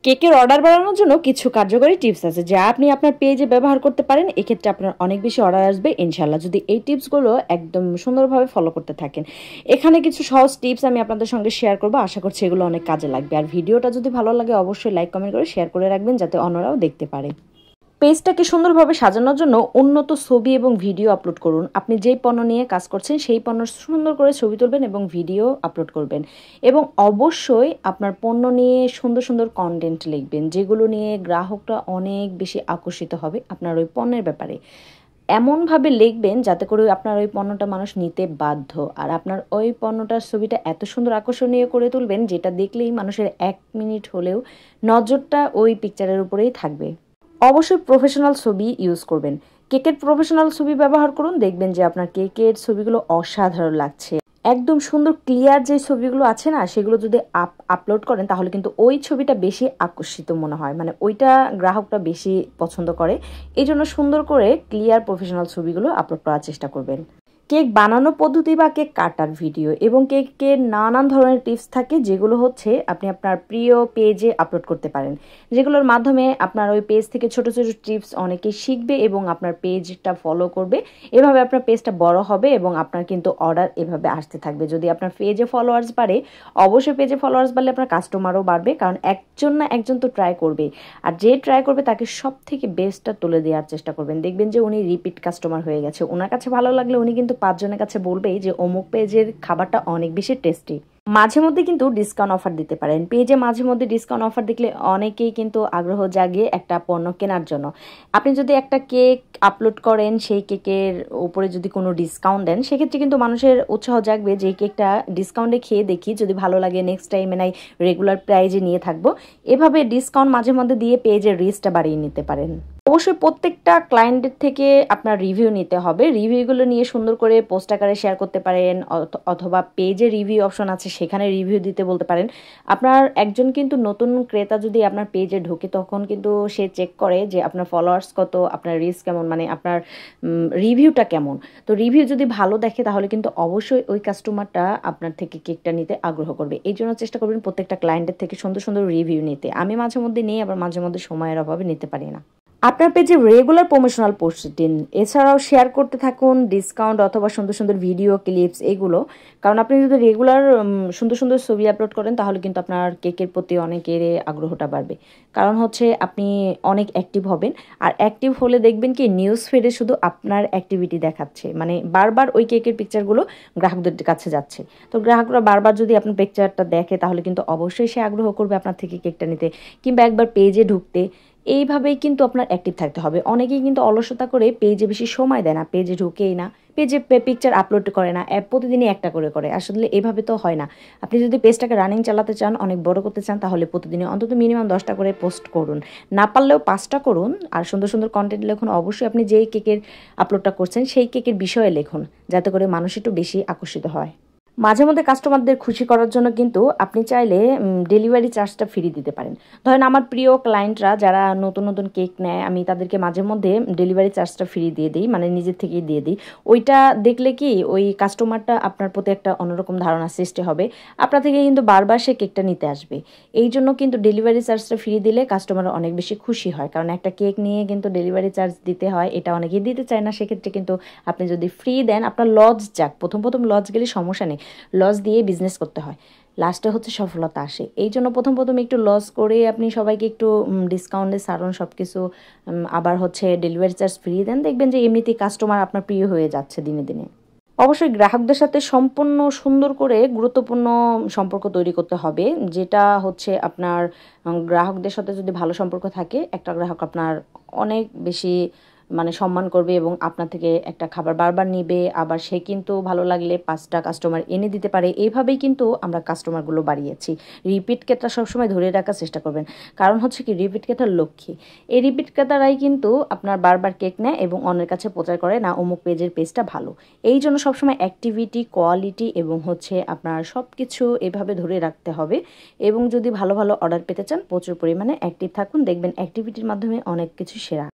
কেকের অর্ডার বাড়ানোর জন্য কিছু কার্যকরী টিপস আছে যা আপনি আপনার পেজে ব্যবহার করতে পারেন। এক্ষেত্রে আপনার অনেক বেশি অর্ডার আসবে ইনশাল্লাহ, যদি এই টিপসগুলো একদম সুন্দরভাবে ফলো করতে থাকেন। এখানে কিছু সহজ টিপস আমি আপনাদের সঙ্গে শেয়ার করবো, আশা করছি এগুলো অনেক কাজে লাগবে। আর ভিডিওটা যদি ভালো লাগে অবশ্যই লাইক কমেন্ট করে শেয়ার করে রাখবেন যাতে অন্যরাও দেখতে পারে। পেজটাকে সুন্দরভাবে সাজানোর জন্য উন্নত ছবি এবং ভিডিও আপলোড করুন। আপনি যেই পণ্য নিয়ে কাজ করছেন সেই পণ্য সুন্দর করে ছবি তুলবেন এবং ভিডিও আপলোড করবেন। এবং অবশ্যই আপনার পণ্য নিয়ে সুন্দর সুন্দর কন্টেন্ট লিখবেন, যেগুলো নিয়ে গ্রাহকরা অনেক বেশি আকর্ষিত হবে আপনার ওই পণ্যের ব্যাপারে। এমনভাবে লিখবেন যাতে করে আপনার ওই পণ্যটা মানুষ নিতে বাধ্য। আর আপনার ওই পণ্যটার ছবিটা এত সুন্দর আকর্ষণীয় করে তুলবেন যেটা দেখলেই মানুষের 1 মিনিট হলেও নজরটা ওই পিকচারের উপরেই থাকবে। অবশ্যই প্রফেশনাল ছবি ইউজ করবেন। কেকের প্রফেশনাল ছবি ব্যবহার করুন, দেখবেন যে আপনার কেকের ছবিগুলো অসাধারণ লাগছে। একদম সুন্দর ক্লিয়ার যে ছবিগুলো আছে না, সেগুলো যদি আপলোড করেন তাহলে কিন্তু ওই ছবিটা বেশি আকর্ষিত মনে হয়, মানে ওইটা গ্রাহকটা বেশি পছন্দ করে। এই জন্য সুন্দর করে ক্লিয়ার প্রফেশনাল ছবিগুলো আপলোড করার চেষ্টা করবেন। কেক বানানোর পদ্ধতি বা কেক কাটার ভিডিও এবং কেকের নানান ধরনের টিপস থাকে, যেগুলো হচ্ছে আপনি আপনার প্রিয় পেজে আপলোড করতে পারেন, যেগুলোর মাধ্যমে আপনার ওই পেজ থেকে ছোট ছোট টিপস অনেকে শিখবে এবং আপনার পেজটা ফলো করবে। এভাবে আপনার পেজটা বড় হবে এবং আপনার কিন্তু অর্ডার এভাবে আসতে থাকবে। যদি আপনার পেজে ফলোয়ার্স বাড়ে, অবশ্যই পেজে ফলোয়ার্স বাড়লে আপনার কাস্টমারও বাড়বে, কারণ একজন না একজন তো ট্রাই করবে। আর যে ট্রাই করবে তাকে সব থেকে বেস্টটা তুলে দেওয়ার চেষ্টা করবেন, দেখবেন যে উনি রিপিট কাস্টমার হয়ে গেছে। ওনার কাছে ভালো লাগলে উনি কিন্তু 5 জনের কাছে বলবেই যে অমুক পেজের খাবারটা অনেক বেশি টেস্টি। মাঝে মধ্যে কিন্তু ডিসকাউন্ট অফার দিতে পারেন পেজে। মাঝে মধ্যে ডিসকাউন্ট অফার দেখলে অনেকেই কিন্তু আগ্রহ জাগে একটা পণ্য কেনার জন্য। আপনি যদি একটা কেক আপলোড করেন, সেই কেকের উপরে যদি কোনো ডিসকাউন্ট দেন, সেক্ষেত্রে কিন্তু মানুষের উৎসাহ জাগবে যে এই কেকটা ডিসকাউন্টে খেয়ে দেখি, যদি ভালো লাগে নেক্সট টাইমে নাই রেগুলার প্রাইজে নিয়ে থাকবো। এভাবে ডিসকাউন্ট মাঝে মধ্যে দিয়ে পেজের রিচটা বাড়িয়ে নিতে পারেন। অবশ্যই প্রত্যেকটা ক্লায়েন্টের থেকে আপনার রিভিউ নিতে হবে। রিভিউগুলো নিয়ে সুন্দর করে পোস্ট আকারে শেয়ার করতে পারেন, অথবা পেজে রিভিউ অপশন আছে সেখানে রিভিউ দিতে বলতে পারেন। আপনার একজন কিন্তু নতুন ক্রেতা যদি আপনার পেজে ঢোকে, তখন কিন্তু সে চেক করে যে আপনার ফলোয়ার্স কত, আপনার রিচ কেমন, মানে আপনার রিভিউটা কেমন। তো রিভিউ যদি ভালো দেখে তাহলে কিন্তু অবশ্যই ওই কাস্টমারটা আপনার থেকে কেকটা নিতে আগ্রহ করবে। এই জন্য চেষ্টা করবেন প্রত্যেকটা ক্লায়েন্টের থেকে সুন্দর সুন্দর রিভিউ নিতে। আমি মাঝে মধ্যে নিই, আবার মাঝে মধ্যে সময়ের অভাবে নিতে পারি না। আপনার পেজে রেগুলার প্রমোশনাল পোস্ট দিন, এছাড়াও শেয়ার করতে থাকুন ডিসকাউন্ট অথবা সুন্দর সুন্দর ভিডিও ক্লিপস এগুলো। কারণ আপনি যদি রেগুলার সুন্দর সুন্দর ছবি আপলোড করেন তাহলে কিন্তু আপনার কেকের প্রতি অনেকের আগ্রহটা বাড়বে। কারণ হচ্ছে আপনি অনেক অ্যাক্টিভ হবেন, আর অ্যাক্টিভ হলে দেখবেন কি নিউজ ফিডে শুধু আপনার অ্যাক্টিভিটি দেখাচ্ছে, মানে বারবার ওই কেকের পিকচারগুলো গ্রাহকদের কাছে যাচ্ছে। তো গ্রাহকরা বারবার যদি আপনার পিকচারটা দেখে তাহলে কিন্তু অবশ্যই সে আগ্রহ করবে আপনার থেকে কেকটা নিতে, কিংবা একবার পেজে ঢুকতে। এইভাবেই কিন্তু আপনার অ্যাক্টিভ থাকতে হবে। অনেকেই কিন্তু অলসতা করে পেজে বেশি সময় দেয় না, পেজে ঢুকেই না, পেজে পিকচার আপলোড করে না, প্রতিদিনই একটা করে করে। আসলে এভাবে তো হয় না। আপনি যদি পেজটাকে রানিং চালাতে চান, অনেক বড় করতে চান, তাহলে প্রতিদিনই অন্তত মিনিমাম 10টা করে পোস্ট করুন, না পারলেও 5টা করুন। আর সুন্দর সুন্দর কন্টেন্ট লিখুন। অবশ্যই আপনি যেই কেকের আপলোডটা করছেন সেই কেকের বিষয়ে লিখুন, যাতে করে মানুষ একটু বেশি আকর্ষিত হয়। মাঝে মধ্যে কাস্টমারদের খুশি করার জন্য কিন্তু আপনি চাইলে ডেলিভারি চার্জটা ফ্রি দিতে পারেন। ধরেন আমার প্রিয় ক্লায়েন্টরা যারা নতুন নতুন কেক নেয়, আমি তাদেরকে মাঝে মধ্যে ডেলিভারি চার্জটা ফ্রি দিয়ে দিই, মানে নিজের থেকেই দিয়ে দিই। ওইটা দেখলে কি ওই কাস্টমারটা আপনার প্রতি একটা অন্যরকম ধারণা সৃষ্টি হবে, আপনার থেকে কিন্তু বারবার সে কেকটা নিতে আসবে। এই জন্য কিন্তু ডেলিভারি চার্জটা ফ্রি দিলে কাস্টমার অনেক বেশি খুশি হয়, কারণ একটা কেক নিয়ে কিন্তু ডেলিভারি চার্জ দিতে হয়, এটা অনেকেই দিতে চায় না। সেক্ষেত্রে কিন্তু আপনি যদি ফ্রি দেন, আপনার লস যাক, প্রথম প্রথম লস গেলে সমস্যা নেই, লস দিয়ে বিজনেস করতে হয়, লাস্টে হচ্ছে সফলতা আসে। এই জন্য প্রথম প্রথম একটু লস করে আপনি সবাইকে একটু ডিসকাউন্টে সারুন সব কিছু, আবার হচ্ছে ডেলিভারি চার্জ ফ্রি দেন, দেখবেন যে এমনিতেই কাস্টমার আপনার প্রিয় হয়ে যাচ্ছে দিনে দিনে। অবশ্যই গ্রাহকদের সাথে সম্পূর্ণ সুন্দর করে গুরুত্বপূর্ণ সম্পর্ক তৈরি করতে হবে, যেটা হচ্ছে আপনার গ্রাহকদের সাথে যদি ভালো সম্পর্ক থাকে, একটা গ্রাহক আপনার অনেক বেশি মানে সম্মান করবে এবং আপনার থেকে একটা খাবার বারবার নিবে, আবার সে কিন্তু ভালো লাগলে 5টা কাস্টমার এনে দিতে পারে। এইভাবেই কিন্তু আমরা কাস্টমারগুলো বাড়িয়েছি। রিপিট ক্রেতা সবসময় ধরে রাখার চেষ্টা করবেন, কারণ হচ্ছে কি রিপিট ক্রেতার লক্ষ্যে এই রিপিট ক্রেতারাই কিন্তু আপনার বারবার কেক নেয় এবং অন্যের কাছে প্রচার করে না অমুক পেজটা ভালো। এই জন্য সবসময় অ্যাক্টিভিটি, কোয়ালিটি এবং হচ্ছে আপনার সব কিছু এভাবে ধরে রাখতে হবে। এবং যদি ভালো ভালো অর্ডার পেতে চান প্রচুর পরিমাণে অ্যাক্টিভ থাকুন, দেখবেন অ্যাক্টিভিটির মাধ্যমে অনেক কিছু সেরা।